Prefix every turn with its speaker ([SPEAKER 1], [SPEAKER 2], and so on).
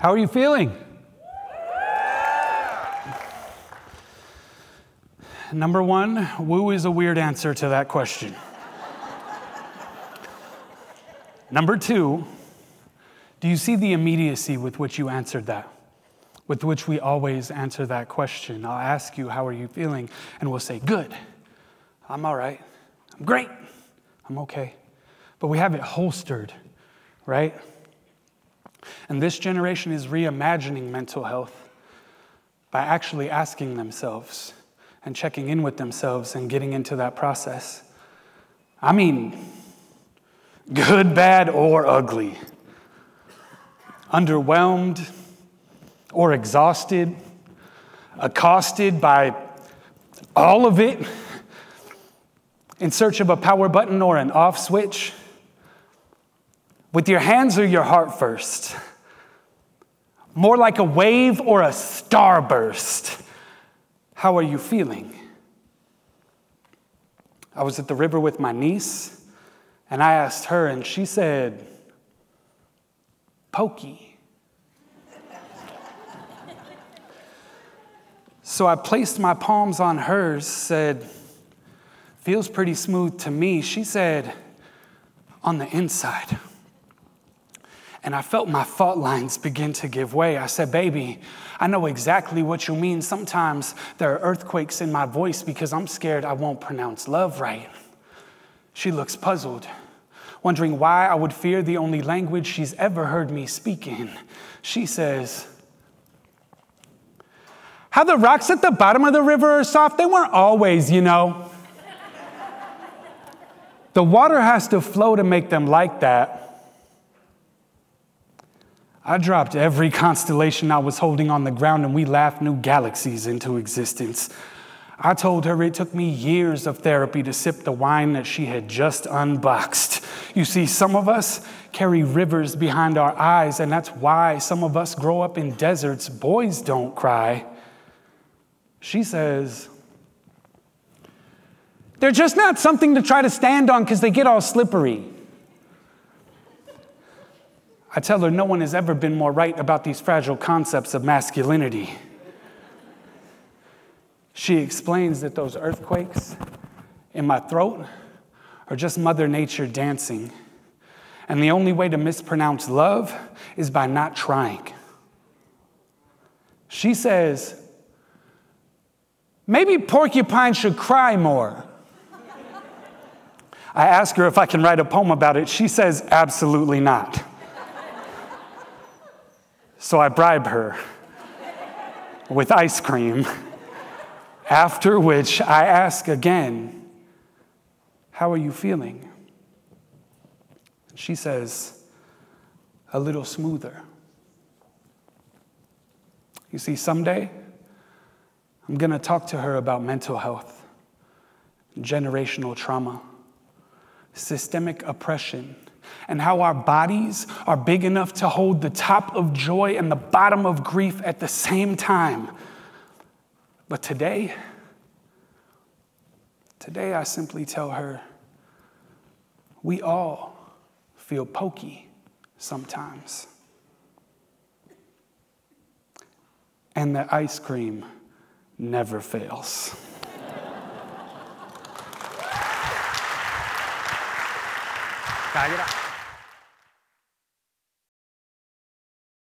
[SPEAKER 1] How are you feeling? Number one, woo is a weird answer to that question. Number two, do you see the immediacy with which you answered that? With which we always answer that question. I'll ask you, how are you feeling? And we'll say, good, I'm all right, I'm great, I'm okay. But we have it holstered, right? And this generation is reimagining mental health by actually asking themselves and checking in with themselves and getting into that process. I mean, good, bad, or ugly. Underwhelmed or exhausted, accosted by all of it, in search of a power button or an off switch. With your hands or your heart first? More like a wave or a starburst? How are you feeling? I was at the river with my niece, and I asked her, and she said, pokey. So I placed my palms on hers, said, feels pretty smooth to me. She said, on the inside. And I felt my fault lines begin to give way. I said, baby, I know exactly what you mean. Sometimes there are earthquakes in my voice because I'm scared I won't pronounce love right. She looks puzzled, wondering why I would fear the only language she's ever heard me speak in. She says, how the rocks at the bottom of the river are soft, they weren't always, you know. The water has to flow to make them like that. I dropped every constellation I was holding on the ground, and we laughed new galaxies into existence. I told her it took me years of therapy to sip the wine that she had just unboxed. You see, some of us carry rivers behind our eyes, and that's why some of us grow up in deserts. Boys don't cry. She says, they're just not something to try to stand on because they get all slippery. I tell her no one has ever been more right about these fragile concepts of masculinity. She explains that those earthquakes in my throat are just Mother Nature dancing. And the only way to mispronounce love is by not trying. She says, maybe porcupines should cry more. I ask her if I can write a poem about it. She says, absolutely not. So I bribe her with ice cream, after which I ask again, how are you feeling? She says, a little smoother. You see, someday I'm going to talk to her about mental health, generational trauma, systemic oppression, and how our bodies are big enough to hold the top of joy and the bottom of grief at the same time. But today I simply tell her, we all feel pokey sometimes. And the ice cream never fails. Back it up.